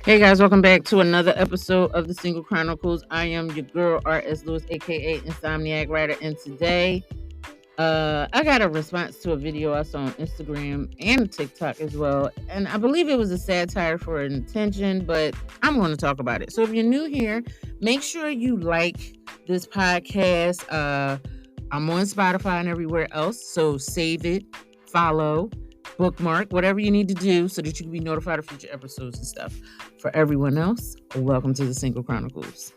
Hey guys, welcome back to another episode of the Single Chronicles. I am your girl R.S. Lewis, aka Insomniac Writer, and today I got a response to a video I saw on Instagram and TikTok as well, and I believe it was a satire for an intention, but I'm going to talk about it. So if you're new here, make sure you like this podcast. I'm on Spotify and everywhere else, so save it, follow, bookmark, whatever you need to do so that you can be notified of future episodes and stuff. For everyone else, welcome to the Single Chronicles.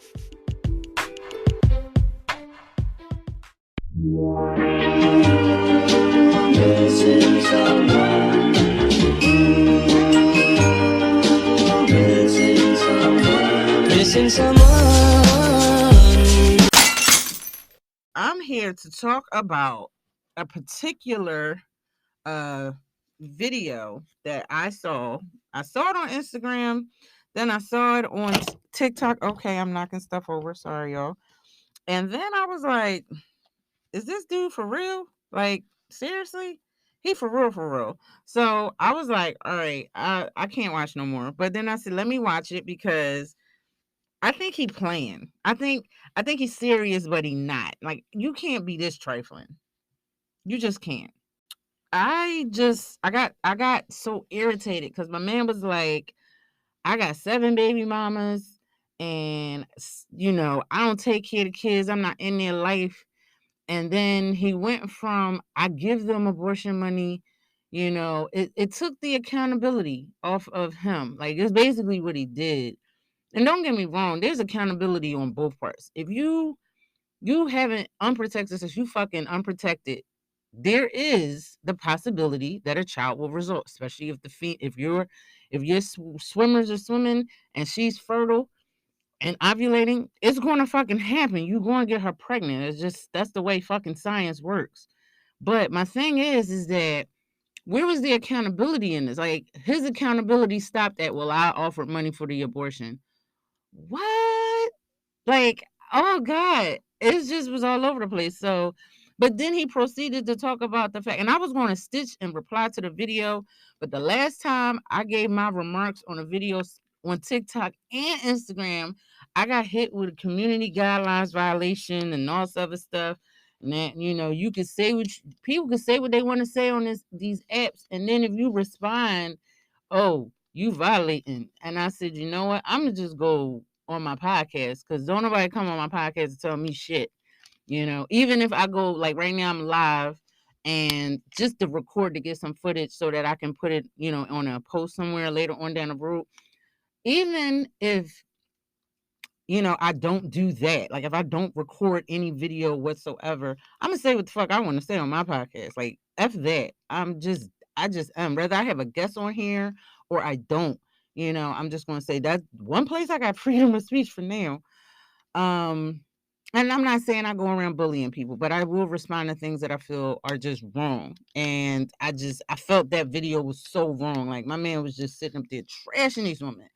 Missing someone. I'm here to talk about a particular video that I saw. I saw it on Instagram, then I saw it on TikTok. Okay, I'm knocking stuff over. Sorry, y'all. And then I was like, is this dude for real? Like, seriously? He for real, for real. So I was like, all right, I can't watch no more. But then I said, let me watch it because I think he playing. I think he's serious, but he not. Like, you can't be this trifling. You just can't. I got so irritated because my man was like, I got 7 baby mamas and I don't take care of kids. I'm not in their life. And then he went from I give them abortion money, it took the accountability off of him. Like, it's basically what he did. And don't get me wrong, there's accountability on both parts. If you haven't unprotected since you fucking unprotected, there is the possibility that a child will result, especially if your swimmers are swimming and she's fertile and ovulating, it's going to fucking happen. You're going to get her pregnant. It's just that's the way fucking science works. But my thing is that where was the accountability in this? Like, his accountability stopped at, well, I offered money for the abortion. What? Like, oh God, it just was all over the place. So, but then he proceeded to talk about the fact, and I was going to stitch and reply to the video, but the last time I gave my remarks on a video on TikTok and Instagram, I got hit with a community guidelines violation and all this other stuff. And that, you can say people can say what they want to say on these apps, and then if you respond, oh, you violating. And I said, you know what? I'm gonna just go on my podcast because don't nobody come on my podcast to tell me shit. Even if I go, like right now I'm live and just to record to get some footage so that I can put it, on a post somewhere later on down the road. Even if I don't do that. Like, if I don't record any video whatsoever, I'm gonna say what the fuck I want to say on my podcast. Like, F that. I just am. Whether I have a guest on here or I don't, I'm just gonna say that's one place I got freedom of speech for now. And I'm not saying I go around bullying people, but I will respond to things that I feel are just wrong. And I felt that video was so wrong. Like, my man was just sitting up there trashing these women.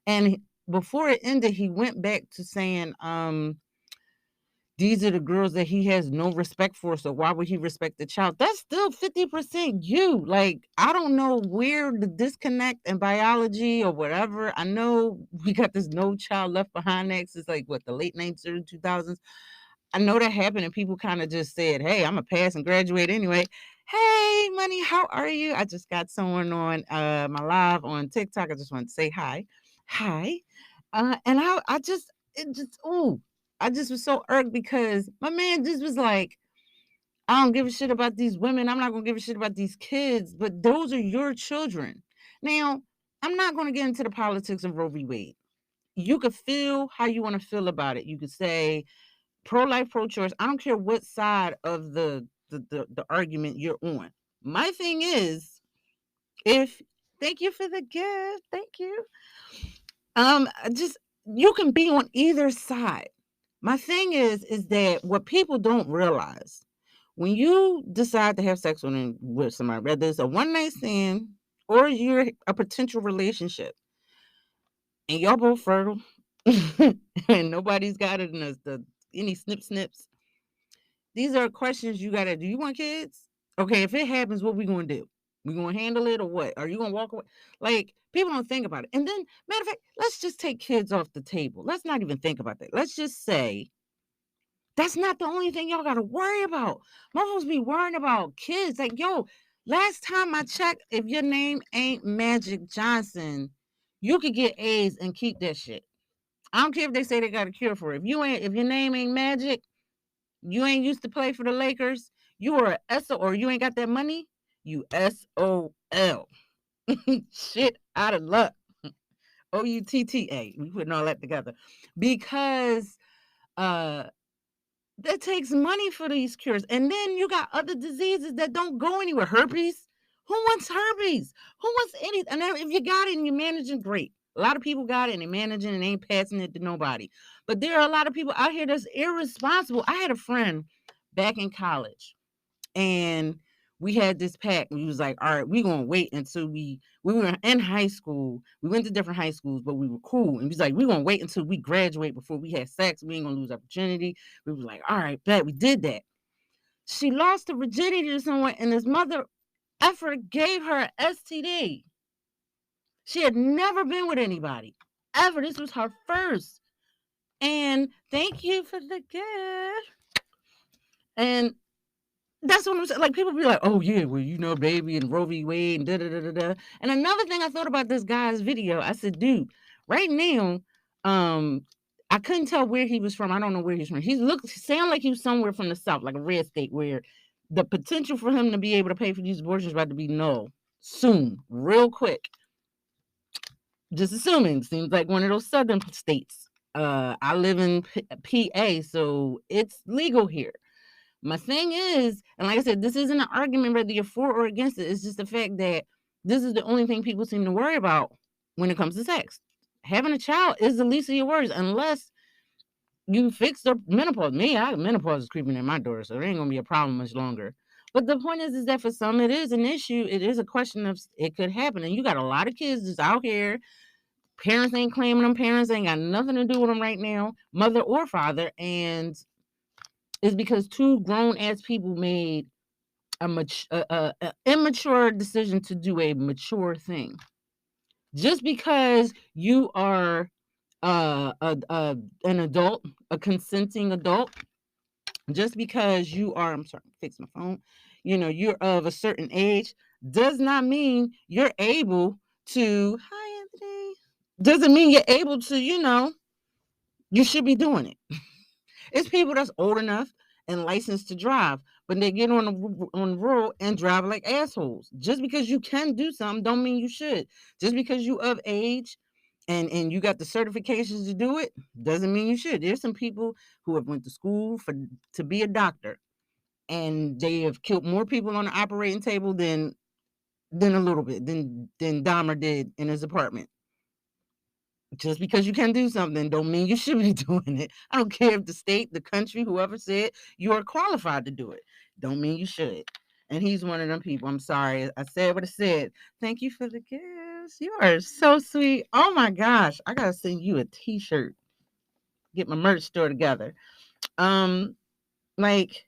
And before it ended, he went back to saying, these are the girls that he has no respect for. So why would he respect the child? That's still 50% you. Like, I don't know where the disconnect in biology or whatever. I know we got this No Child Left Behind Act. It's like, what, the late 90s, early 2000s. I know that happened and people kind of just said, hey, I'm going to pass and graduate anyway. Hey, Money, how are you? I just got someone on my live on TikTok. I just want to say hi. Hi. And I just was so irked because my man just was like, I don't give a shit about these women. I'm not going to give a shit about these kids, but those are your children. Now, I'm not going to get into the politics of Roe v. Wade. You could feel how you want to feel about it. You could say pro-life, pro-choice. I don't care what side of the argument you're on. My thing is, thank you for the gift. Thank you. Just, you can be on either side. My thing is that what people don't realize, when you decide to have sex with somebody, whether it's a one-night stand or you're a potential relationship, and y'all both fertile, and nobody's got it in any snips, these are questions you gotta do. You want kids? Okay, if it happens, what we gonna do? We gonna handle it or what? Are you gonna walk away? Like, people don't think about it. And then, matter of fact, let's just take kids off the table. Let's not even think about that. Let's just say that's not the only thing y'all gotta worry about. Motherfuckers be worrying about kids. Like, yo, last time I checked, if your name ain't Magic Johnson, you could get AIDS and keep that shit. I don't care if they say they got a cure for it. If your name ain't Magic, you ain't used to play for the Lakers, you are a S O, or you ain't got that money, you SOL. Shit out of luck. OUTTA. We putting all that together. Because uh that takes money for these cures. And then you got other diseases that don't go anywhere. Herpes. Who wants herpes? Who wants any? And then if you got it and you're managing, great. A lot of people got it and they're managing and ain't passing it to nobody. But there are a lot of people out here that's irresponsible. I had a friend back in college, and we had this pact. We was like, all right, we're gonna wait until we were in high school. We went to different high schools, but we were cool. And we was like, we're gonna wait until we graduate before we had sex. We ain't gonna lose opportunity. We was like, all right, bet. We did that. She lost her virginity to someone, and his mother effort gave her an STD. She had never been with anybody ever. This was her first. And thank you for the gift. And that's what I'm saying. Like, people be like, oh yeah, well, you know, baby, and Roe v. Wade and da da da da da. And another thing I thought about this guy's video, I said, dude, right now, I couldn't tell where he was from. I don't know where he's from. He sound like he was somewhere from the South, like a red state, where the potential for him to be able to pay for these abortions is about to be null soon, real quick. Just assuming, seems like one of those southern states. I live in PA, so it's legal here. My thing is, and like I said, this isn't an argument whether you're for or against it. It's just the fact that this is the only thing people seem to worry about when it comes to sex. Having a child is the least of your worries, unless you fix the menopause. Menopause is creeping in my door, so there ain't gonna be a problem much longer. But the point is that for some, it is an issue. It is a question of it could happen, and you got a lot of kids just out here. Parents ain't claiming them. Parents ain't got nothing to do with them right now, mother or father, and it's because two grown ass people made a immature decision to do a mature thing. Just because you are an adult, a consenting adult, just because you are, I'm sorry, fix my phone, you're of a certain age, does not mean you're able to, hi Anthony, doesn't mean you're able to, you should be doing it. It's people that's old enough and licensed to drive, but they get on the road and drive like assholes. Just because you can do something don't mean you should. Just because you of age and you got the certifications to do it doesn't mean you should. There's some people who have went to school to be a doctor, and they have killed more people on the operating table than a little bit than Dahmer did in his apartment. Just because you can do something don't mean you should be doing it. I don't care if the state, the country, whoever said you are qualified to do it. Don't mean you should. And he's one of them people. I'm sorry. I said what I said. Thank you for the gifts. You are so sweet. Oh my gosh. I gotta send you a t-shirt. Get my merch store together. Like,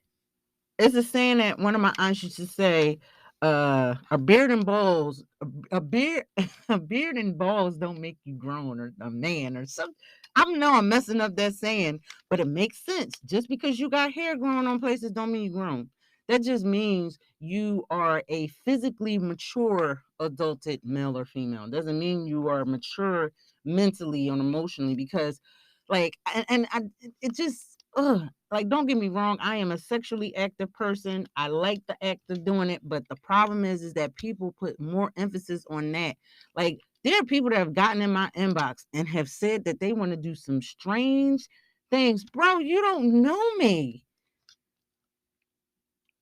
it's a saying that one of my aunts used to say, a beard and balls, a beard, a beard and balls don't make you grown or a man or something. I know I'm messing up that saying, but it makes sense. Just because you got hair growing on places don't mean you're grown. That just means you are a physically mature adulted male or female. It doesn't mean you are mature mentally or emotionally, because like, it just, like, don't get me wrong, I am a sexually active person. I like the act of doing it, but the problem is that people put more emphasis on that. Like, there are people that have gotten in my inbox and have said that they want to do some strange things. Bro, you don't know me.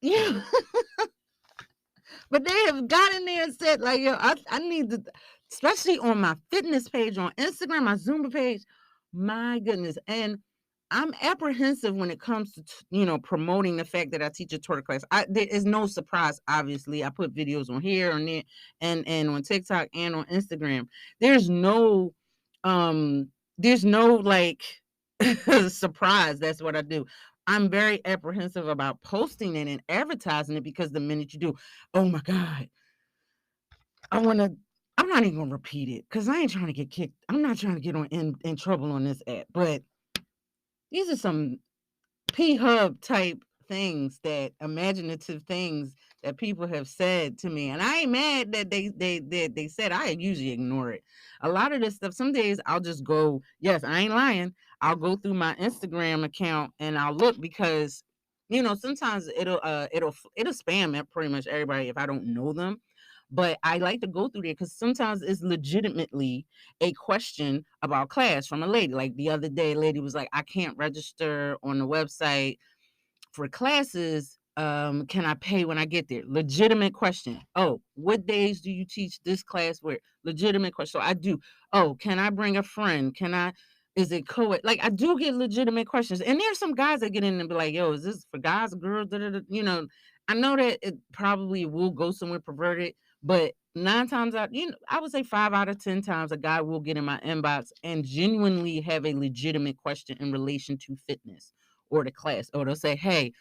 Yeah. But they have gotten there and said, like, yo, I need to, especially on my fitness page on Instagram, my Zumba page. My goodness. And I'm apprehensive when it comes to, promoting the fact that I teach a Twitter class. There is no surprise, obviously. I put videos on here and there and on TikTok and on Instagram. There's no like surprise. That's what I do. I'm very apprehensive about posting it and advertising it, because the minute you do, oh my God, I'm not even gonna repeat it because I ain't trying to get kicked. I'm not trying to get in trouble on this app. But these are some P Hub type things, that imaginative things that people have said to me, and I ain't mad that they said. I usually ignore it. A lot of this stuff. Some days I'll just go. Yes, I ain't lying. I'll go through my Instagram account and I'll look, because sometimes it'll spam at pretty much everybody if I don't know them. But I like to go through there because sometimes it's legitimately a question about class from a lady. Like the other day, a lady was like, I can't register on the website for classes. Can I pay when I get there? Legitimate question. Oh, what days do you teach this class where? Legitimate question. So I do. Oh, can I bring a friend? Is it co-ed? Like, I do get legitimate questions. And there's some guys that get in and be like, yo, is this for guys or girls? Da, da, da. I know that it probably will go somewhere perverted, but 9 times out, I would say 5 out of 10 times a guy will get in my inbox and genuinely have a legitimate question in relation to fitness or the class. Or they'll say, hey,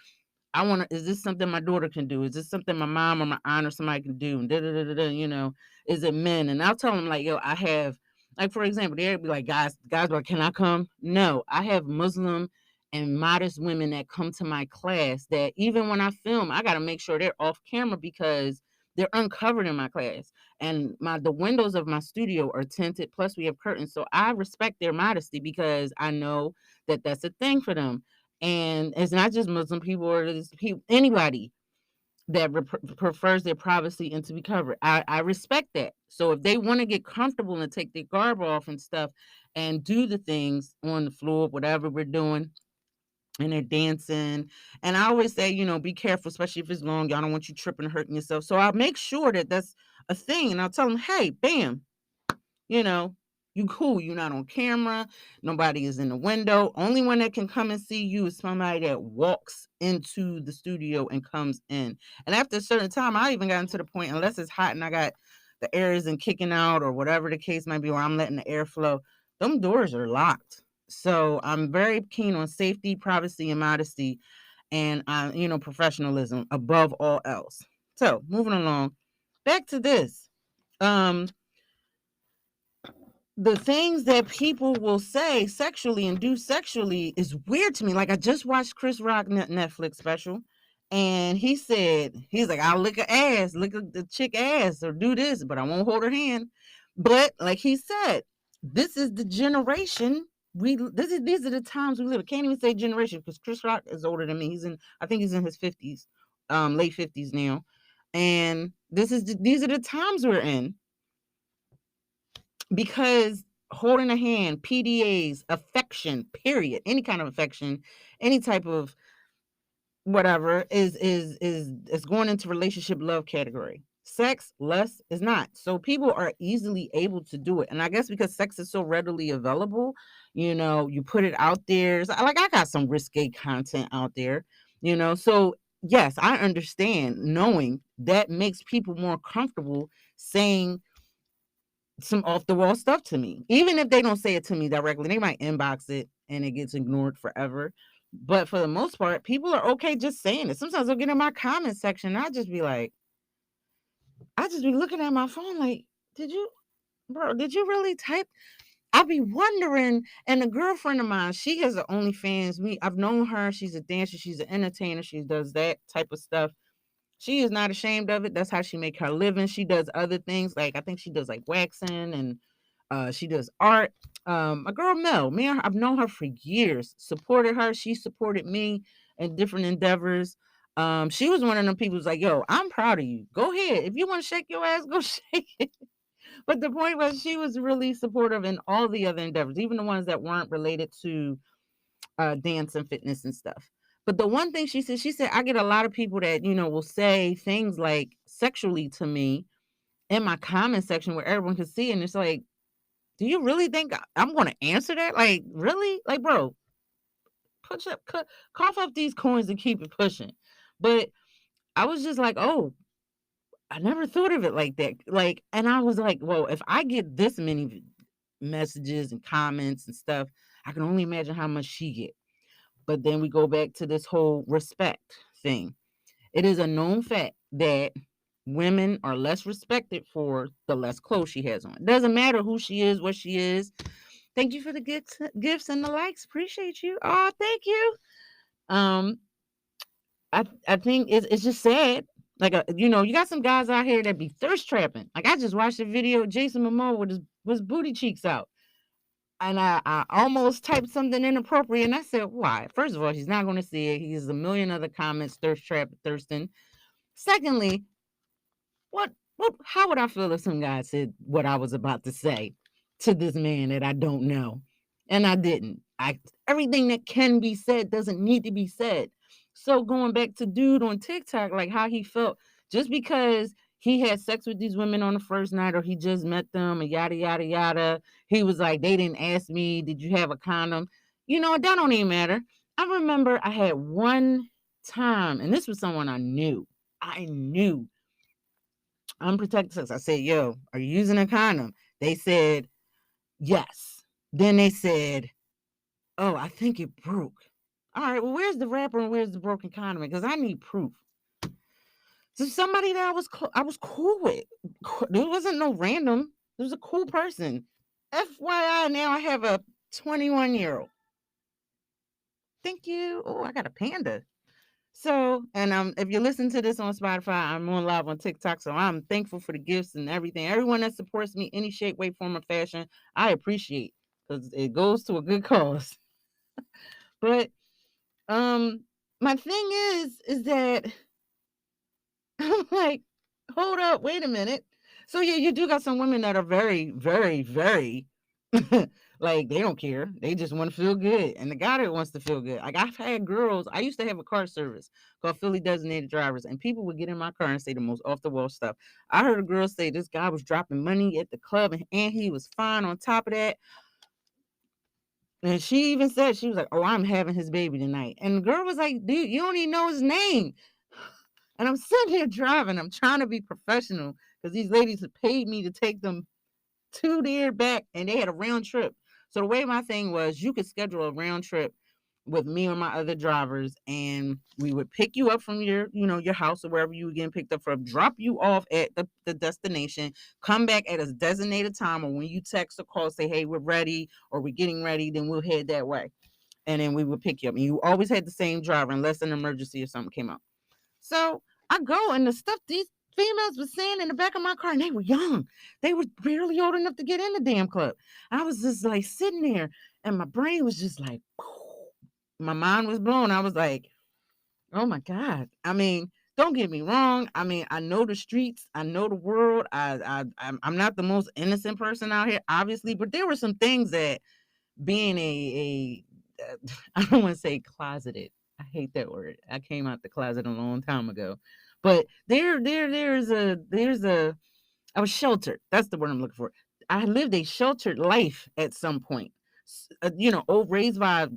is this something my daughter can do? Is this something my mom or my aunt or somebody can do? And da, da, da, da, da, is it men? And I'll tell them, like, yo, I have, like, for example, they'll be like, guys, like, can I come? No, I have Muslim and modest women that come to my class that even when I film, I got to make sure they're off camera because they're uncovered in my class. And the windows of my studio are tinted, plus we have curtains. So I respect their modesty because I know that that's a thing for them. And it's not just Muslim people, or it's people, anybody that prefers their privacy and to be covered. I respect that. So if they want to get comfortable and take their garb off and stuff and do the things on the floor, whatever we're doing, and they're dancing. And I always say, be careful, especially if it's long. Y'all don't want you tripping and hurting yourself. So I'll make sure that that's a thing. And I'll tell them, hey, bam, you know, you cool. You're not on camera. Nobody is in the window. Only one that can come and see you is somebody that walks into the studio and comes in. And after a certain time, I even gotten to the point, unless it's hot and I got the air isn't kicking out or whatever the case might be, or I'm letting the air flow, them doors are locked. So I'm very keen on safety, privacy, and modesty, and professionalism above all else. So moving along, back to this. The things that people will say sexually and do sexually is weird to me. Like, I just watched Chris Rock Netflix special, and he's like, I'll lick a ass, lick the chick ass, or do this, but I won't hold her hand. But like he said, this is the generation these are the times we live. I can't even say generation because Chris Rock is older than me. I think he's in his 50s, late 50s now, and these are the times we're in. Because holding a hand, PDAs, affection, period, any kind of affection, any type of whatever is going into relationship love category. Sex, lust is not. So people are easily able to do it. And I guess because sex is so readily available, you put it out there. So, like, I got some risque content out there, So yes, I understand knowing that makes people more comfortable saying some off the wall stuff to me. Even if they don't say it to me directly, they might inbox it and it gets ignored forever. But for the most part, people are okay just saying it. Sometimes I'll get in my comment section and I just be looking at my phone like, did you really type? I'll be wondering. And a girlfriend of mine, she has an OnlyFans. I've known her. She's a dancer. She's an entertainer. She does that type of stuff. She is not ashamed of it. That's how she make her living. She does other things. Like, I think she does like waxing and she does art. My girl Mel, man, I've known her for years. Supported her. She supported me in different endeavors. She was one of them people who's like, yo, I'm proud of you. Go ahead. If you want to shake your ass, go shake it. But the point was, she was really supportive in all the other endeavors, even the ones that weren't related to dance and fitness and stuff. But the one thing she said, I get a lot of people that, will say things like sexually to me in my comment section where everyone can see. And it's like, do you really think I'm going to answer that? Like, really? Like, bro, cough up these coins and keep it pushing. But I was just like, oh, I never thought of it like that. Like, and I was like, well, if I get this many messages and comments and stuff, I can only imagine how much she get. But then we go back to this whole respect thing. It is a known fact that women are less respected for the less clothes she has on. It doesn't matter who she is, what she is. Thank you for the gifts and the likes. Appreciate you. Oh, thank you. Um, I think it's just sad. Like, you got some guys out here that be thirst trapping. Like, I just watched a video of Jason Momoa with his booty cheeks out. And I almost typed something inappropriate, and I said, why? First of all, he's not going to see it. He has a million other comments, thirst trap, thirsting. Secondly, how would I feel if some guy said what I was about to say to this man that I don't know? And I didn't. Everything that can be said doesn't need to be said. So going back to dude on TikTok, like how he felt just because he had sex with these women on the first night or he just met them and yada yada yada. He was like, they didn't ask me, did you have a condom? That don't even matter. I remember I had one time, and this was someone I knew. I knew unprotected sex. I said, yo, are you using a condom? They said, yes. Then they said, oh, I think it broke. All right, well, where's the wrapper and where's the broken condom? Because I need proof. So somebody that I was cool with. There wasn't no random. There was a cool person. FYI, now I have a 21-year-old. Thank you. Oh, I got a panda. So, and if you listen to this on Spotify, I'm on live on TikTok. So I'm thankful for the gifts and everything. Everyone that supports me, any shape, way, form, or fashion, I appreciate because it goes to a good cause. But my thing is that I'm like, hold up, wait a minute. So yeah, you do got some women that are very, very, very like they don't care. They just want to feel good. And the guy that wants to feel good. Like I've had girls, I used to have a car service called Philly Designated Drivers, and people would get in my car and say the most off the wall stuff. I heard a girl say this guy was dropping money at the club and he was fine on top of that. And she even said, she was like, oh, I'm having his baby tonight. And the girl was like, dude, you don't even know his name. And I'm sitting here driving. I'm trying to be professional because these ladies have paid me to take them to there back, and they had a round trip. So the way my thing was, you could schedule a round trip with me or my other drivers, and we would pick you up from your house or wherever you were getting picked up from, drop you off at the destination, come back at a designated time, or when you text or call, say, hey, we're ready or we're getting ready, then we'll head that way. And then we would pick you up. And you always had the same driver unless an emergency or something came up. So I go, and the stuff these females were saying in the back of my car, and they were young. They were barely old enough to get in the damn club. I was just like sitting there, and my brain was just like, my mind was blown. I was like, oh my God. I mean, don't get me wrong. I mean, I know the streets, I know the world. I'm not the most innocent person out here, obviously, but there were some things that being I don't want to say closeted. I hate that word. I came out the closet a long time ago. But I was sheltered. That's the word I'm looking for. I lived a sheltered life at some point. Raised by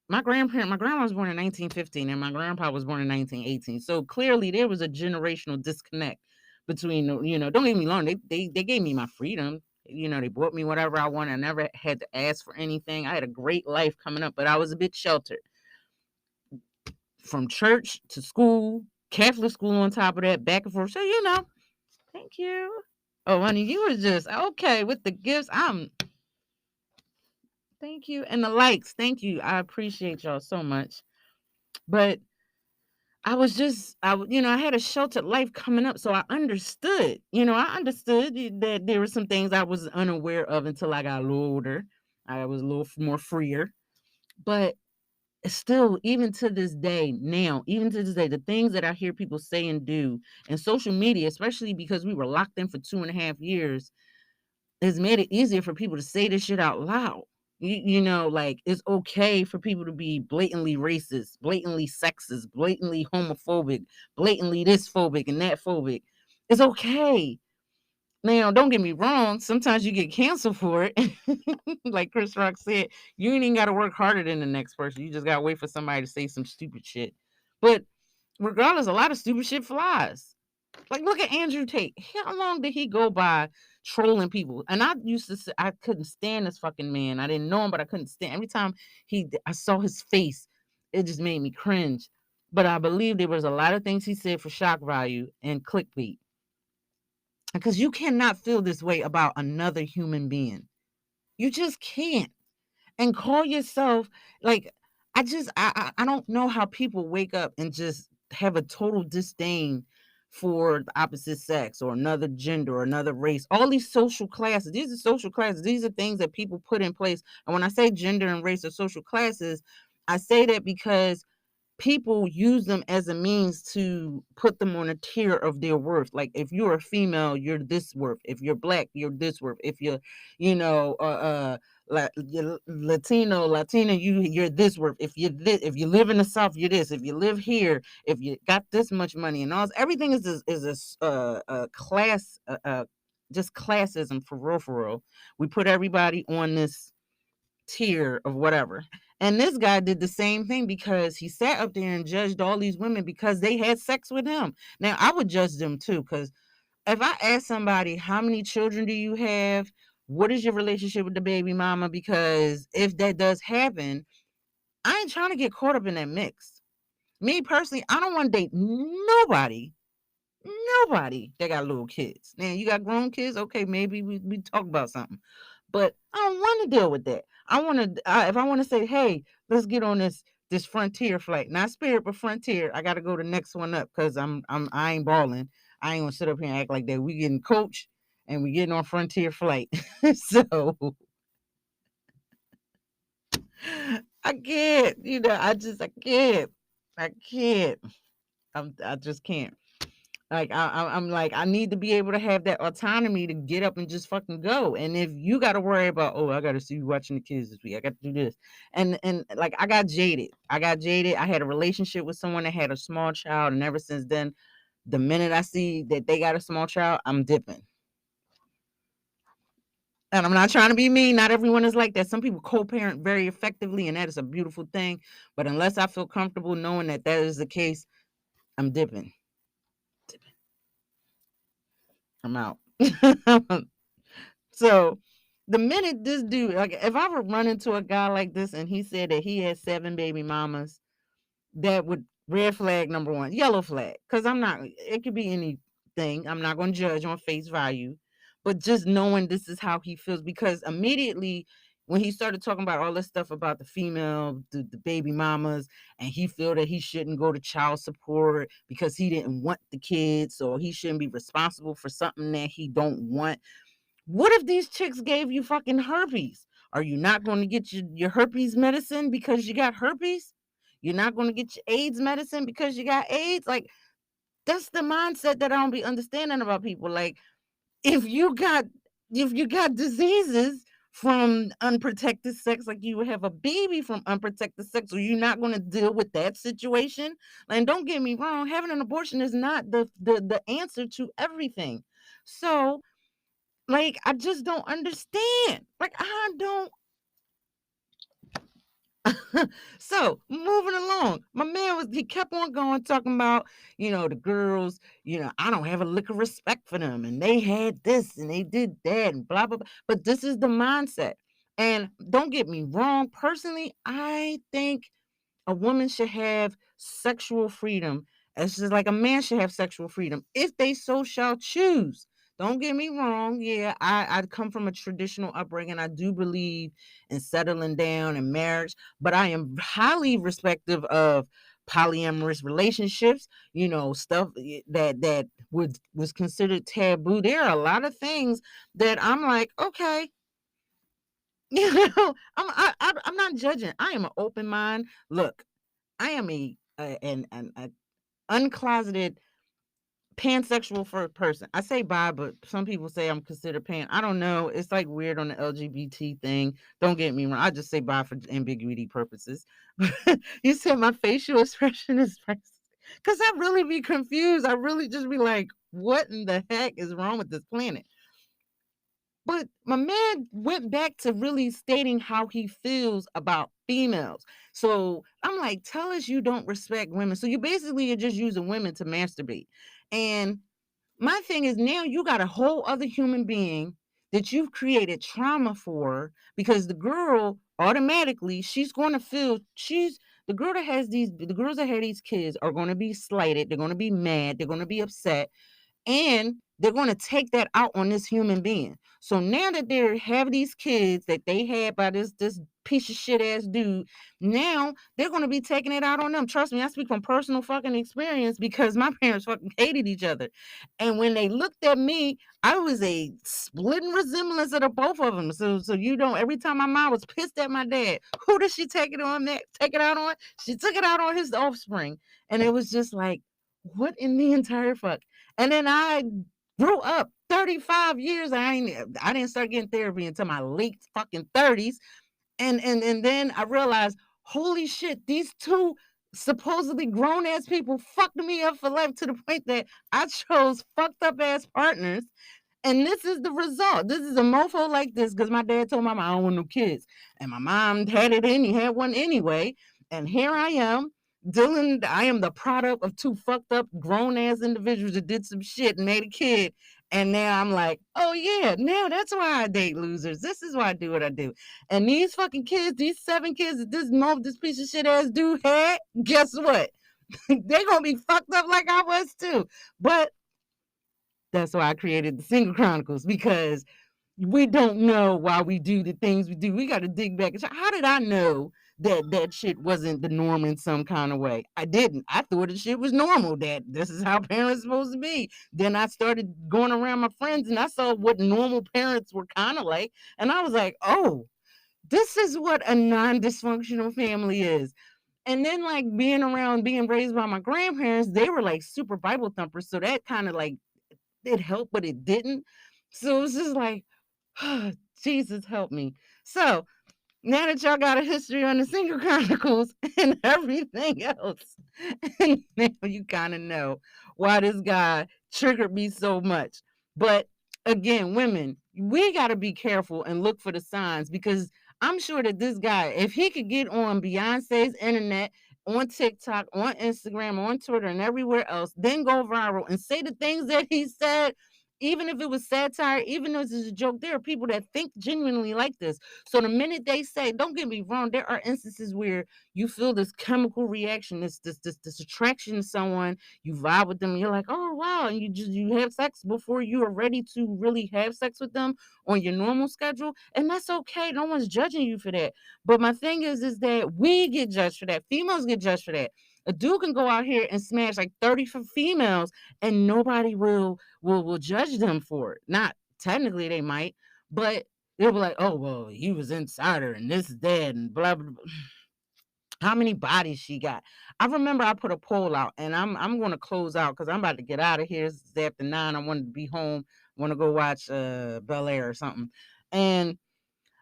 my grandparent. My grandma was born in 1915 and my grandpa was born in 1918. So clearly there was a generational disconnect between, don't get me wrong, they gave me my freedom. They bought me whatever I wanted. I never had to ask for anything. I had a great life coming up, but I was a bit sheltered. From church to school, Catholic school on top of that, back and forth. So, thank you. Oh, honey, you were just okay with the gifts. Thank you. And the likes. Thank you. I appreciate y'all so much. But I had a sheltered life coming up. So I understood, that there were some things I was unaware of until I got a little older. I was a little more freer. But still, even to this day, the things that I hear people say and do, and social media, especially because we were locked in for 2.5 years, has made it easier for people to say this shit out loud. Like it's okay for people to be blatantly racist, blatantly sexist, blatantly homophobic, blatantly this phobic and that phobic. It's okay. Now, don't get me wrong. Sometimes you get canceled for it. Like Chris Rock said, you ain't even got to work harder than the next person. You just got to wait for somebody to say some stupid shit. But regardless, a lot of stupid shit flies. Like, look at Andrew Tate. How long did he go by trolling people? And I used to say, I couldn't stand this fucking man. I didn't know him, but I couldn't stand. Every time I saw his face, it just made me cringe. But I believe there was a lot of things he said for shock value and clickbait. Because you cannot feel this way about another human being. You just can't. And call yourself like I don't know how people wake up and just have a total disdain for the opposite sex or another gender or another race. All these social classes, these are social classes. These are things that people put in place. And when I say gender and race or social classes, I say that because people use them as a means to put them on a tier of their worth. Like if you're a female, you're this worth. If you're black, you're this worth. If you're, you know, you're Latino, Latina, you're this worth. If you if you live in the South, you're this. If you live here, if you got this much money and all, everything a class, just classism for real. We put everybody on this tier of whatever. And this guy did the same thing because he sat up there and judged all these women because they had sex with him. Now, I would judge them too, because if I ask somebody, how many children do you have? What is your relationship with the baby mama? Because if that does happen, I ain't trying to get caught up in that mix. Me personally, I don't want to date nobody that got little kids. Now, you got grown kids, okay, maybe we talk about something. But I don't want to deal with that. I want to, if I want to say, hey, let's get on this Frontier flight, not Spirit, but Frontier. I got to go the next one up because I ain't balling. I ain't gonna sit up here and act like that. We getting coached and we getting on Frontier flight. So I can't, I can't, I can't. I just can't. Like I'm like I need to be able to have that autonomy to get up and just fucking go. And if you got to worry about, oh, I got to see you watching the kids this week, I got to do this, and like I got jaded. I had a relationship with someone that had a small child, and ever since then, the minute I see that they got a small child, I'm dipping. And I'm not trying to be mean. Not everyone is like that. Some people co-parent very effectively, and that is a beautiful thing. But unless I feel comfortable knowing that that is the case, I'm dipping. I'm out. So the minute this dude, like, if I were run into a guy like this and he said that he had 7 baby mamas, that would red flag number one, yellow flag. Because I'm not, it could be anything. I'm not going to judge on face value, but just knowing this is how he feels. Because immediately when he started talking about all this stuff about the female, the baby mamas, and he feel that he shouldn't go to child support because he didn't want the kids, or he shouldn't be responsible for something that he don't want. What if these chicks gave you fucking herpes? Are you not going to get your herpes medicine because you got herpes? You're not going to get your AIDS medicine because you got AIDS? Like, that's the mindset that I don't be understanding about people. Like, if you got diseases from unprotected sex, like you would have a baby from unprotected sex, are you not going to deal with that situation? And don't get me wrong, having an abortion is not the answer to everything. So like, I just don't understand. Like, I don't. So, moving along, my man he kept on going, talking about, the girls, I don't have a lick of respect for them. And they had this and they did that and blah, blah, blah. But this is the mindset. And don't get me wrong, personally, I think a woman should have sexual freedom. It's just like a man should have sexual freedom if they so shall choose. Don't get me wrong. Yeah, I come from a traditional upbringing. I do believe in settling down and marriage, but I am highly respective of polyamorous relationships, stuff that was considered taboo. There are a lot of things that I'm like, okay, I'm not judging. I am an open mind. Look, I am an uncloseted pansexual for person. I say bi, but some people say I'm considered pan. I don't know. It's like weird on the LGBT thing. Don't get me wrong. I just say bi for ambiguity purposes. You said my facial expression is because I really be confused. I really just be like, what in the heck is wrong with this planet? But my man went back to really stating how he feels about females. So I'm like, tell us you don't respect women. So you basically are just using women to masturbate. And my thing is, now you got a whole other human being that you've created trauma for, because the girl automatically, she's going to feel the girls that have these kids are going to be slighted. They're going to be mad. They're going to be upset. And they're going to take that out on this human being. So now that they have these kids that they had by this piece of shit ass dude, now they're going to be taking it out on them. Trust me, I speak from personal fucking experience because my parents fucking hated each other. And when they looked at me, I was a splitting resemblance of the both of them. So you know, every time my mom was pissed at my dad, who did she take it on? Take it out on? She took it out on his offspring, and it was just like, what in the entire fuck? And then I grew up 35 years. I didn't start getting therapy until my late fucking 30s. And then I realized, holy shit, these two supposedly grown ass people fucked me up for life to the point that I chose fucked up ass partners. And this is the result. This is a mofo like this because my dad told my mom I don't want no kids. And my mom had it in, he had one anyway. And here I am, Dylan. I am the product of two fucked up grown ass individuals that did some shit and made a kid. And now I'm like, oh yeah, now that's why I date losers. This is why I do what I do. And these fucking kids, these 7 kids that this piece of shit ass dude had, guess what? They're gonna be fucked up like I was too. But that's why I created the Single Chronicles, because we don't know why we do the things we do. We got to dig back. How did I know that shit wasn't the norm in some kind of way? I didn't. I thought the shit was normal, that this is how parents supposed to be. Then I started going around my friends and I saw what normal parents were kind of like. And I was like, oh, this is what a non-dysfunctional family is. And then like being raised by my grandparents, they were like super Bible thumpers. So that kind of like, it helped, but it didn't. So it's just like, oh, Jesus help me. So now that y'all got a history on the Single Chronicles and everything else, and now you kind of know why this guy triggered me so much. But again, women, we got to be careful and look for the signs, because I'm sure that this guy, if he could get on Beyonce's internet, on TikTok, on Instagram, on Twitter, and everywhere else, then go viral and say the things that he said, even if it was satire, even though it's a joke, there are people that think genuinely like this. So the minute they say, don't get me wrong, there are instances where you feel this chemical reaction, this attraction to someone, you vibe with them, you're like, oh wow, and you have sex before you are ready to really have sex with them on your normal schedule, and that's okay. No one's judging you for that. But my thing is that we get judged for that. Females get judged for that. A dude can go out here and smash like 30 for females, and nobody will judge them for it. Not technically, they might, but they'll be like, oh well, he was inside her and this is that and blah blah blah. How many bodies she got? I remember I put a poll out, and I'm gonna close out because I'm about to get out of here. It's after 9. I wanted to be home. I want to go watch Bel Air or something. And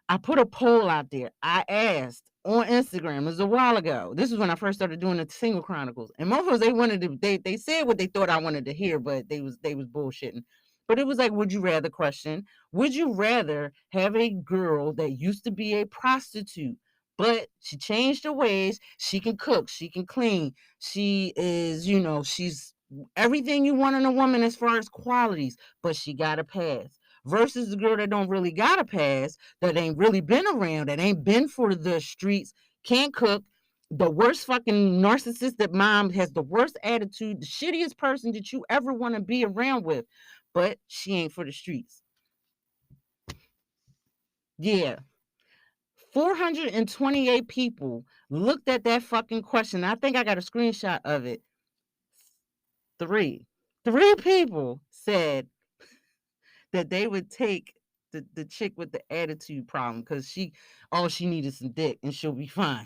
I put a poll out there. I asked on Instagram, it was a while ago. This is when I first started doing the Single Chronicles. And most of us, they wanted to, they said what they thought I wanted to hear, but they was bullshitting. But it was like, would you rather question? Would you rather have a girl that used to be a prostitute, but she changed her ways? She can cook, she can clean, she is, she's everything you want in a woman as far as qualities, but she got a pass, versus the girl that don't really got a pass, that ain't really been around, that ain't been for the streets, can't cook, the worst fucking narcissistic mom, has the worst attitude, the shittiest person that you ever want to be around with, but she ain't for the streets. Yeah. 428 people looked at that fucking question. I think I got a screenshot of it. Three people said that they would take the chick with the attitude problem because all she needed some dick and she'll be fine.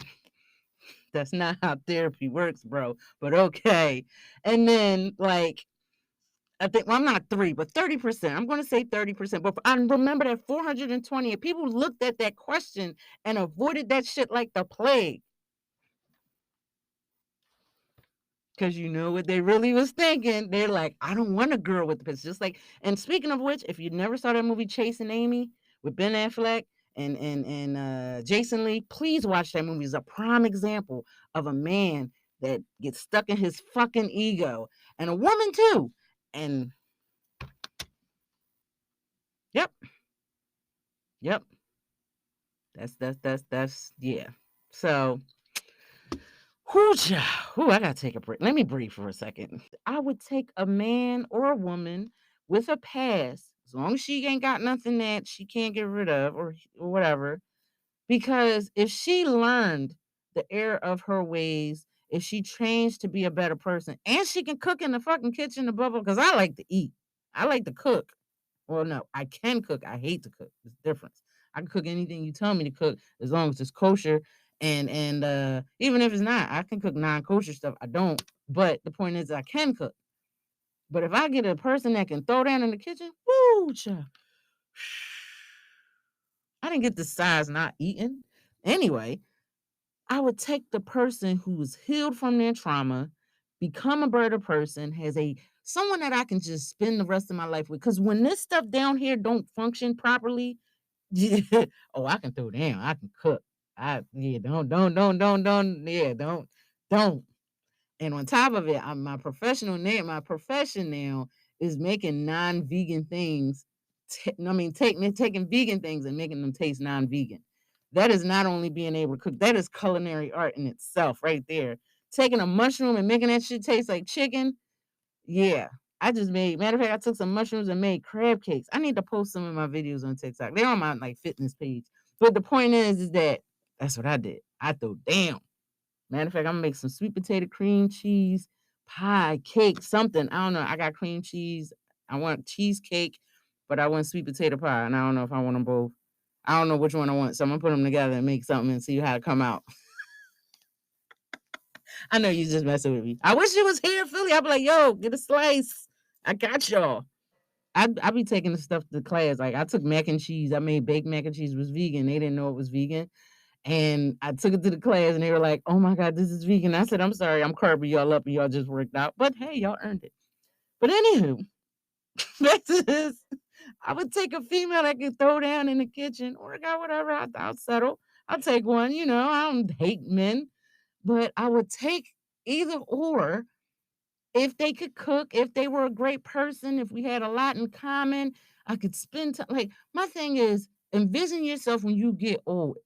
That's not how therapy works, bro. But okay. And then like, I think, well, I'm not 3, but 30%. I'm going to say 30%. But I remember that 420 people looked at that question and avoided that shit like the plague. Because you know what they really was thinking. They're like, I don't want a girl with the piss. Just like, and speaking of which, if you never saw that movie Chasing Amy with Ben Affleck and Jason Lee, please watch that movie. It's a prime example of a man that gets stuck in his fucking ego, and a woman too. And yep. That's yeah. So I gotta take a break. Let me breathe for a second. I would take a man or a woman with a pass, as long as she ain't got nothing that she can't get rid of or whatever. Because if she learned the error of her ways, if she trains to be a better person, and she can cook in the fucking kitchen above all, because I like to eat. I like to cook. Well, no, I can cook. I hate to cook. There's a difference. I can cook anything you tell me to cook as long as it's kosher. And even if it's not, I can cook non-kosher stuff. I don't. But the point is I can cook. But if I get a person that can throw down in the kitchen, woo, child. I didn't get the size not eating. Anyway, I would take the person who's healed from their trauma, become a better person, has a someone that I can just spend the rest of my life with. Because when this stuff down here don't function properly, yeah, oh, I can throw down. I can cook. Don't. And on top of it, I'm my profession now is making non-vegan things. Taking vegan things and making them taste non-vegan. That is not only being able to cook, that is culinary art in itself, right there. Taking a mushroom and making that shit taste like chicken. Yeah. I just made, matter of fact, I took some mushrooms and made crab cakes. I need to post some of my videos on TikTok. They're on my like fitness page. But the point is that that's what I did. I threw down. Matter of fact, I'm gonna make some sweet potato cream cheese pie, cake, something. I don't know. I got cream cheese. I want cheesecake, but I want sweet potato pie, and I don't know if I want them both. I don't know which one I want, so I'm gonna put them together and make something and see how it come out. I know you just messing with me. I wish you was here, Philly. I'd be like, yo, get a slice. I got y'all. I be taking the stuff to class. Like I took mac and cheese. I made baked mac and cheese was vegan. They didn't know it was vegan. And I took it to the class and they were like, oh my God, this is vegan. I said, I'm sorry, I'm carving y'all up and y'all just worked out. But hey, y'all earned it. But anywho, this is, I would take a female that could throw down in the kitchen or a guy, whatever, I'll settle. I'll take one, I don't hate men, but I would take either or if they could cook, if they were a great person, if we had a lot in common, I could spend time. Like my thing is, envision yourself when you get old,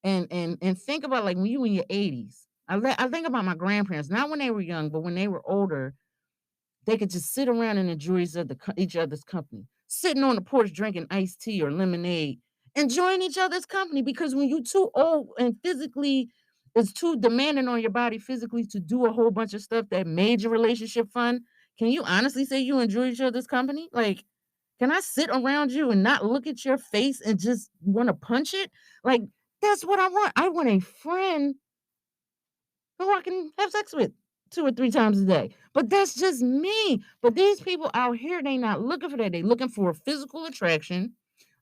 and think about like when you in your 80s. I think about my grandparents, not when they were young, but when they were older, they could just sit around and enjoy each other's company, sitting on the porch drinking iced tea or lemonade, enjoying each other's company. Because when you too old and physically, it's too demanding on your body physically to do a whole bunch of stuff that made your relationship fun. Can you honestly say you enjoy each other's company? Like, can I sit around you and not look at your face and just want to punch it? Like, that's what I want. I want a friend who I can have sex with 2 or 3 times a day. But that's just me. But these people out here, they not looking for that. They looking for a physical attraction.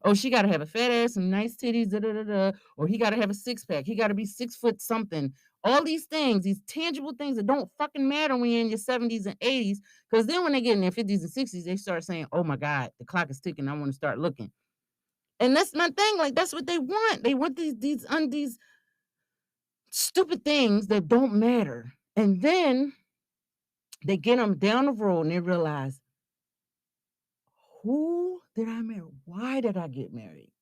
Oh, she gotta have a fat ass, some nice titties, da da da da. Or he gotta have a six pack. He gotta be 6 foot something. All these things, these tangible things that don't fucking matter when you're in your 70s and 80s. Because then when they get in their 50s and 60s, they start saying, oh my God, the clock is ticking. I want to start looking. And that's my thing. Like that's what they want. They want these stupid things that don't matter. And then they get them down the road and they realize, who did I marry? Why did I get married?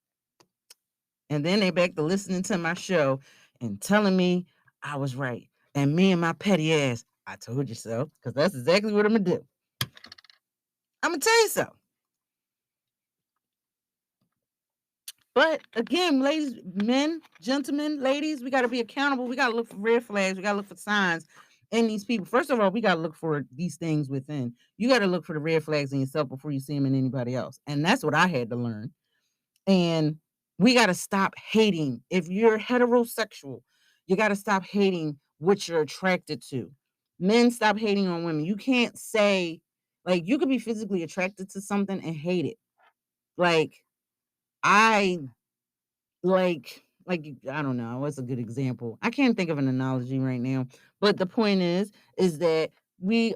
And then they back to listening to my show and telling me I was right. And me and my petty ass, I told you so, because that's exactly what I'm gonna do. I'm gonna tell you so. But again, ladies, men, gentlemen, ladies, we got to be accountable. We got to look for red flags. We got to look for signs in these people. First of all, we got to look for these things within. You got to look for the red flags in yourself before you see them in anybody else. And that's what I had to learn. And we got to stop hating. If you're heterosexual, you got to stop hating what you're attracted to. Men, stop hating on women. You can't say, like, you could be physically attracted to something and hate it. Like, I like I don't know, what's a good example? I can't think of an analogy right now, but the point is that we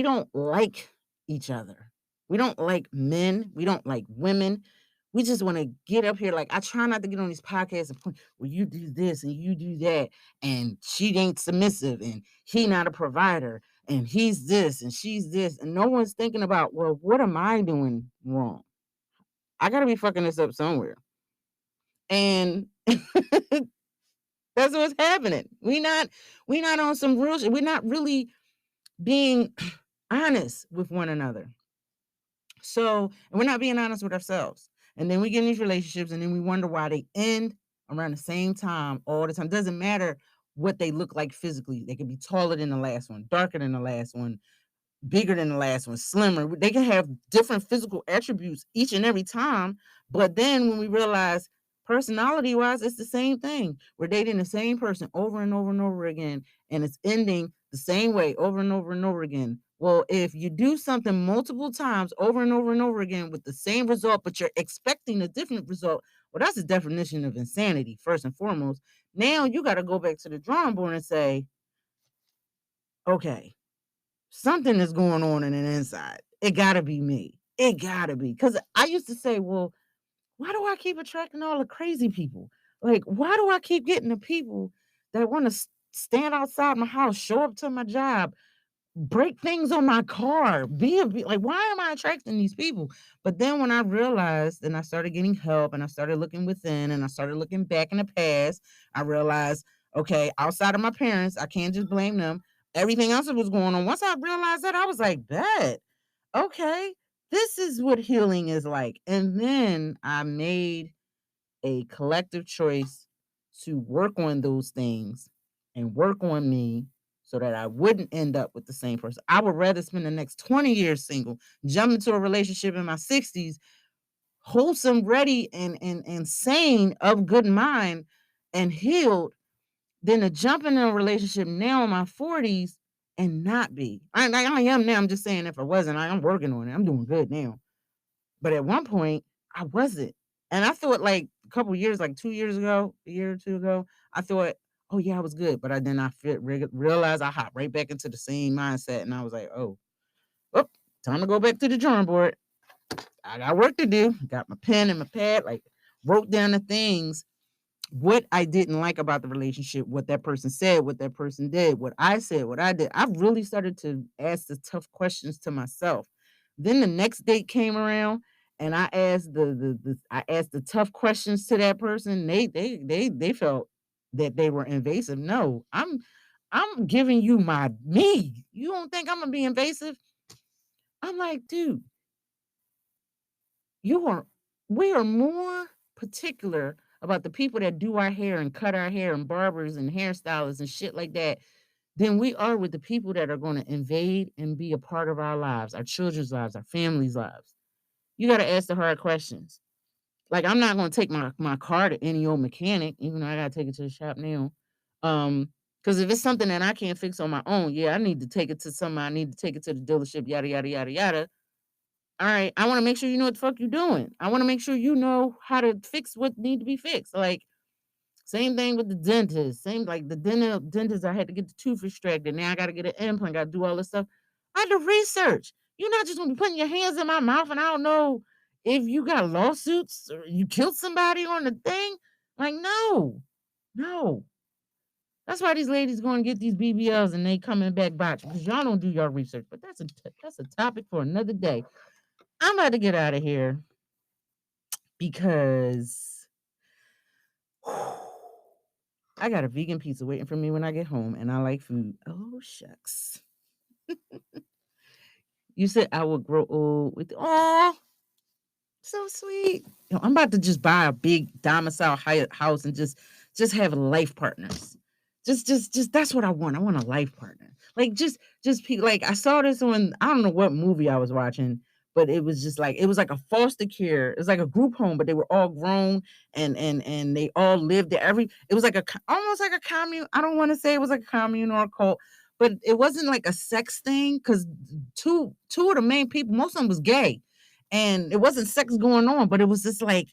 don't like each other. We don't like men, we don't like women. We just want to get up here. Like I try not to get on these podcasts and point, well, you do this and you do that, and she ain't submissive, and he not a provider, and he's this and she's this, and no one's thinking about, well, what am I doing wrong? I gotta be fucking this up somewhere. And that's what's happening. We not on some real shit. We're not really being honest with one another. So, and we're not being honest with ourselves. And then we get in these relationships and then we wonder why they end around the same time all the time. Doesn't matter what they look like physically. They could be taller than the last one, darker than the last one, bigger than the last one, slimmer. They can have different physical attributes each and every time. But then when we realize personality wise, it's the same thing. We're dating the same person over and over and over again, and it's ending the same way over and over and over again. Well, if you do something multiple times over and over again with the same result, but you're expecting a different result, well, that's the definition of insanity, first and foremost. Now you got to go back to the drawing board and say, okay, something is going on in the inside. It gotta be me. It gotta be. Because I used to say, well, why do I keep attracting all the crazy people? Like, why do I keep getting the people that want to stand outside my house, show up to my job, break things on my car, like, why am I attracting these people? But then when I realized and I started getting help and I started looking within and I started looking back in the past, I realized, okay, outside of my parents, I can't just blame them. Everything else that was going on. Once I realized that, I was like, bet, okay, this is what healing is like. And then I made a collective choice to work on those things and work on me so that I wouldn't end up with the same person. I would rather spend the next 20 years single, jump into a relationship in my 60s, wholesome, ready, and sane, of good mind, and healed, than to jump into a relationship now in my 40s and not be. I am now. I'm just saying, if I wasn't, I'm working on it. I'm doing good now. But at one point, I wasn't. And I thought like a couple years, like 2 years ago, a year or two ago, I thought, oh yeah, I was good. But then I realized I hopped right back into the same mindset. And I was like, oh, time to go back to the drawing board. I got work to do. Got my pen and my pad, like wrote down the things, what I didn't like about the relationship, what that person said, what that person did, what I said, what I did. I really started to ask the tough questions to myself. Then the next date came around and I asked I asked the tough questions to that person. They felt that they were invasive. No, I'm giving you my me. You don't think I'm gonna be invasive? I'm like, dude, you are we are more particular about the people that do our hair and cut our hair and barbers and hairstylists and shit like that than we are with the people that are going to invade and be a part of our lives, our children's lives, our families' lives. You got to ask the hard questions. Like, I'm not going to take my car to any old mechanic, even though I got to take it to the shop now. Because if it's something that I can't fix on my own, yeah, I need to take it to somebody. I need to take it to the dealership, yada, yada, yada, yada. All right, I wanna make sure you know what the fuck you're doing. I wanna make sure you know how to fix what need to be fixed. Like, same thing with the dentist. Same like the dentist, I had to get the tooth extracted. Now I gotta get an implant, gotta do all this stuff. I had to research. You're not just gonna be putting your hands in my mouth and I don't know if you got lawsuits or you killed somebody on the thing. Like, no, no. That's why these ladies going to get these BBLs and they coming back botched because y'all don't do your research. But that's a topic for another day. I'm about to get out of here because I got a vegan pizza waiting for me when I get home and I like food. Oh, shucks. You said I would grow old with, oh, so sweet. I'm about to just buy a big domicile house and just have life partners. Just that's what I want. I want a life partner. Like like I saw this on, I don't know what movie I was watching, but it was just like it was like a foster care. It was like a group home, but they were all grown and they all lived there. It was like almost like a commune. I don't want to say it was like a commune or a cult, but it wasn't like a sex thing because two of the main people, most of them was gay, and it wasn't sex going on, but it was just like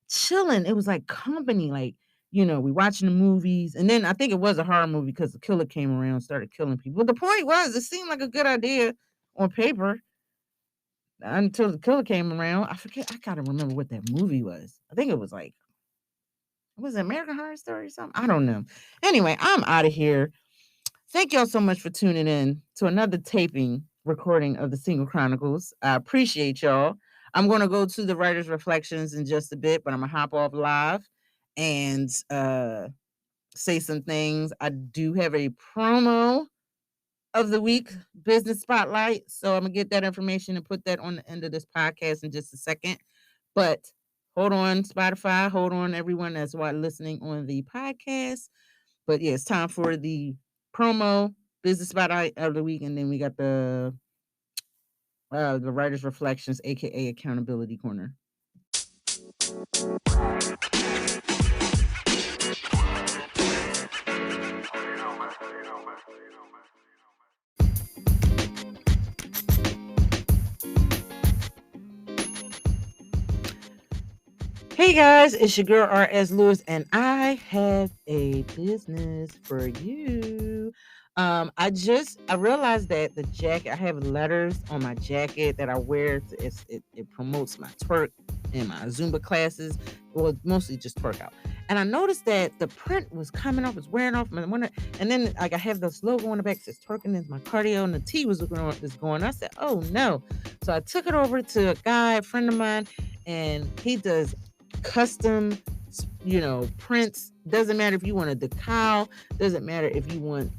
chilling. It was like company, like, we watching the movies, and then I think it was a horror movie because the killer came around and started killing people. But the point was, it seemed like a good idea on paper until the killer came around. I forget. I gotta remember what that movie was. I think it was it American Horror Story or something? I don't know. Anyway, I'm out of here. Thank y'all so much for tuning in to another taping recording of the Single Chronicles. I appreciate y'all. I'm going to go to the writer's reflections in just a bit, but I'm going to hop off live and say some things. I do have a promo of the week business spotlight. So I'm gonna get that information and put that on the end of this podcast in just a second. But hold on, Spotify. Hold on, everyone that's listening on the podcast. But yeah, it's time for the promo business spotlight of the week, and then we got the writer's reflections, aka accountability corner. Hey guys, it's your girl R.S. Lewis, and I have a business for you. I realized that the jacket, I have letters on my jacket that I wear. It promotes my twerk and my Zumba classes, well, mostly just twerk out. And I noticed that the print was coming off, was wearing off. And then like I have this logo on the back that says twerking is my cardio, and the T was going. I said, oh no. So I took it over to a guy, a friend of mine, and he does custom, prints. Doesn't matter if you want a decal, doesn't matter if you want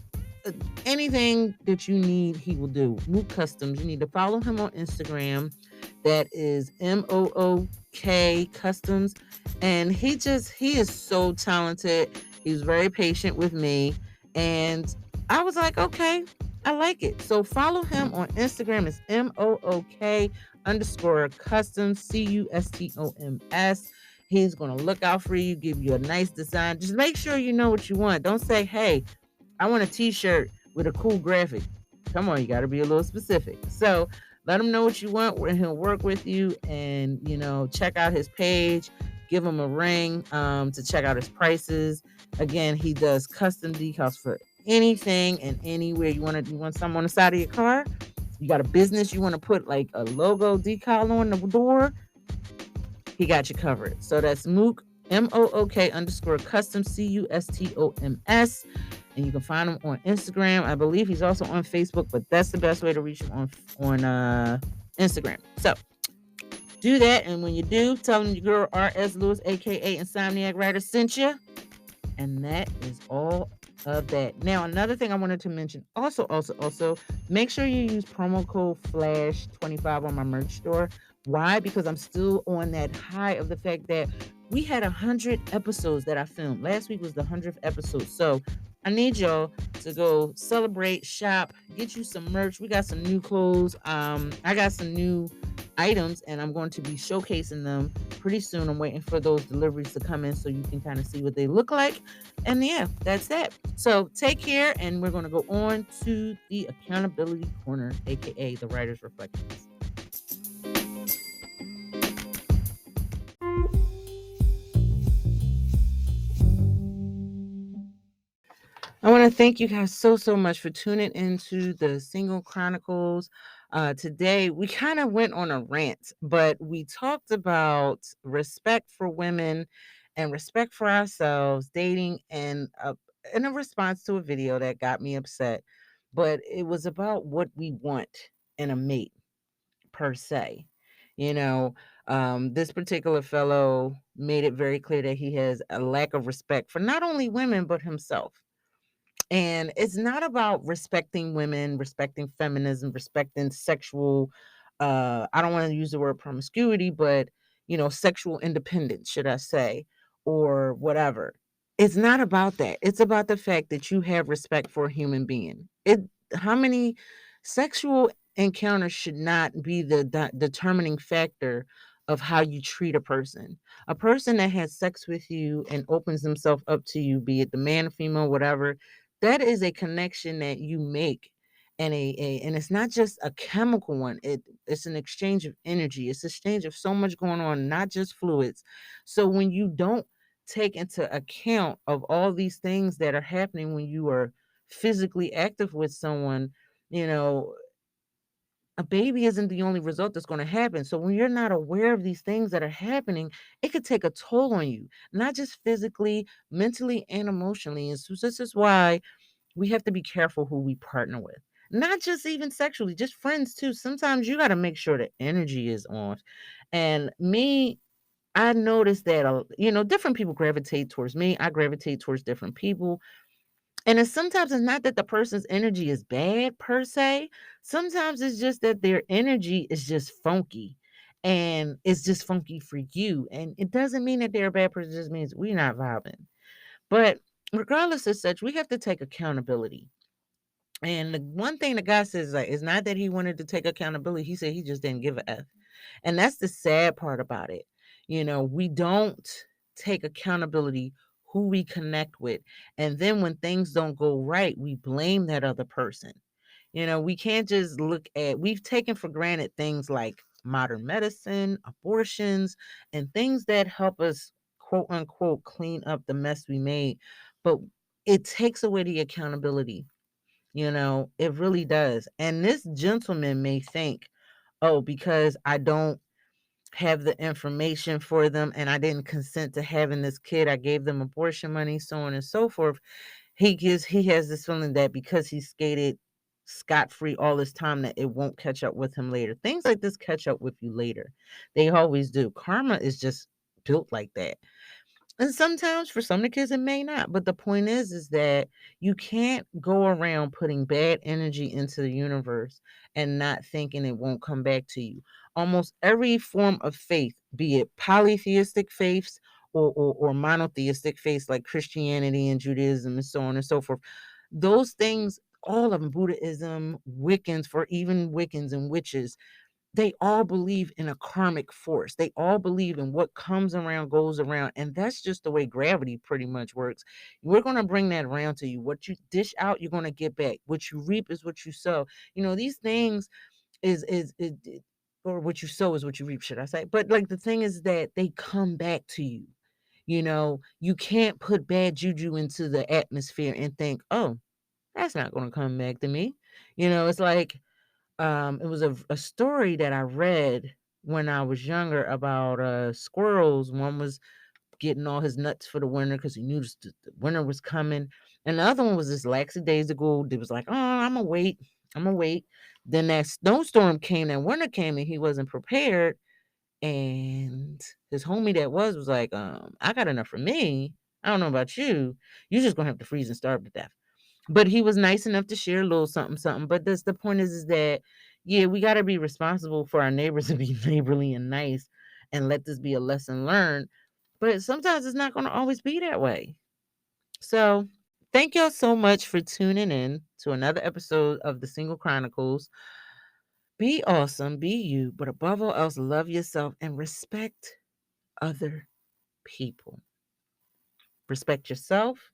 anything that you need, he will do. Mook Customs. You need to follow him on Instagram. That is MOOK Customs. And he is so talented. He's very patient with me. And I was like, okay, I like it. So follow him on Instagram. It's MOOK_customs, CUSTOMS. He's going to look out for you, give you a nice design. Just make sure you know what you want. Don't say, hey, I want a t-shirt with a cool graphic. Come on, you got to be a little specific. So let him know what you want, and he'll work with you. And, check out his page. Give him a ring to check out his prices. Again, he does custom decals for anything and anywhere. You want some on the side of your car? You got a business, you want to put like a logo decal on the door? He got you covered. So that's Mook, MOOK_custom, CUSTOMS. And you can find him on Instagram. I believe he's also on Facebook, but that's the best way to reach him on Instagram. So do that. And when you do, tell him your girl R.S. Lewis, aka Insomniac Writer, sent you. And that is all of that. Now, another thing I wanted to mention, also, make sure you use promo code FLASH25 on my merch store. Why? Because I'm still on that high of the fact that we had 100 episodes that I filmed. Last week was the 100th episode. So I need y'all to go celebrate, shop, get you some merch. We got some new clothes. I got some new items, and I'm going to be showcasing them pretty soon. I'm waiting for those deliveries to come in so you can kind of see what they look like. And yeah, that's that. So take care, and we're going to go on to the accountability corner, aka the writer's reflections. I want to thank you guys so much for tuning into the Single Chronicles. Today, we kind of went on a rant, but we talked about respect for women and respect for ourselves, dating, and in a response to a video that got me upset. But it was about what we want in a mate, per se. You know, this particular fellow made it very clear that he has a lack of respect for not only women, but himself. And it's not about respecting women, respecting feminism, respecting sexual, I don't want to use the word promiscuity, but sexual independence, should I say, or whatever. It's not about that. It's about the fact that you have respect for a human being. How many sexual encounters should not be the determining factor of how you treat a person. A person that has sex with you and opens himself up to you, be it the man or female, whatever, that is a connection that you make. And and it's not just a chemical one. It's an exchange of energy. It's an exchange of so much going on, not just fluids. So when you don't take into account of all these things that are happening when you are physically active with someone, you know, a baby isn't the only result that's going to happen. So when you're not aware of these things that are happening, it could take a toll on you, not just physically, mentally, and emotionally. And so this is why we have to be careful who we partner with. Not just even sexually, just friends too. Sometimes you got to make sure the energy is on. And me, I noticed that different people gravitate towards me. I gravitate towards different people. And sometimes it's not that the person's energy is bad per se. Sometimes it's just that their energy is just funky. And it's just funky for you. And it doesn't mean that they're a bad person, it just means we're not vibing. But regardless of such, we have to take accountability. And the one thing the guy says, like, it's not that he wanted to take accountability. He said he just didn't give a F. And that's the sad part about it. We don't take accountability who we connect with. And then when things don't go right, we blame that other person. We can't just we've taken for granted things like modern medicine, abortions, and things that help us, quote unquote, clean up the mess we made. But it takes away the accountability. It really does. And this gentleman may think, oh, because I don't have the information for them and I didn't consent to having this kid, I gave them abortion money, so on and so forth. He has this feeling that because he skated scot-free all this time that it won't catch up with him later. Things like this catch up with you later. They always do. Karma is just built like that. And sometimes for some of the kids it may not, but the point is that you can't go around putting bad energy into the universe and not thinking it won't come back to you. Almost every form of faith, be it polytheistic faiths or monotheistic faiths like Christianity and Judaism and so on and so forth, those things, all of them, Buddhism, Wiccans, for even Wiccans and witches, they all believe in a karmic force. They all believe in what comes around goes around. And that's just the way gravity pretty much works. We're going to bring that around to you. What you dish out, you're going to get back. What you reap is what you sow. These things is or what you sow is what you reap, should I say. But like the thing is that they come back to you. You can't put bad juju into the atmosphere and think, oh, that's not going to come back to me. It's like, it was a story that I read when I was younger about squirrels. One was getting all his nuts for the winter because he knew the winter was coming, and the other one was this lackadaisical. It was like, oh, I'm gonna wait. Then that snowstorm came, that winter came, and he wasn't prepared. And his homie that was like, I got enough for me. I don't know about you. You're just gonna have to freeze and starve to death. But he was nice enough to share a little something, something. But the point is that, yeah, we got to be responsible for our neighbors and be neighborly and nice and let this be a lesson learned. But sometimes it's not going to always be that way. So thank y'all so much for tuning in to another episode of the Single Chronicles. Be awesome, be you, but above all else, love yourself and respect other people. Respect yourself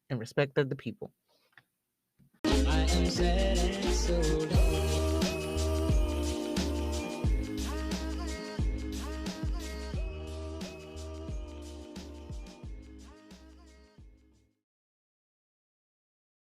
and respect other people. I am sad and so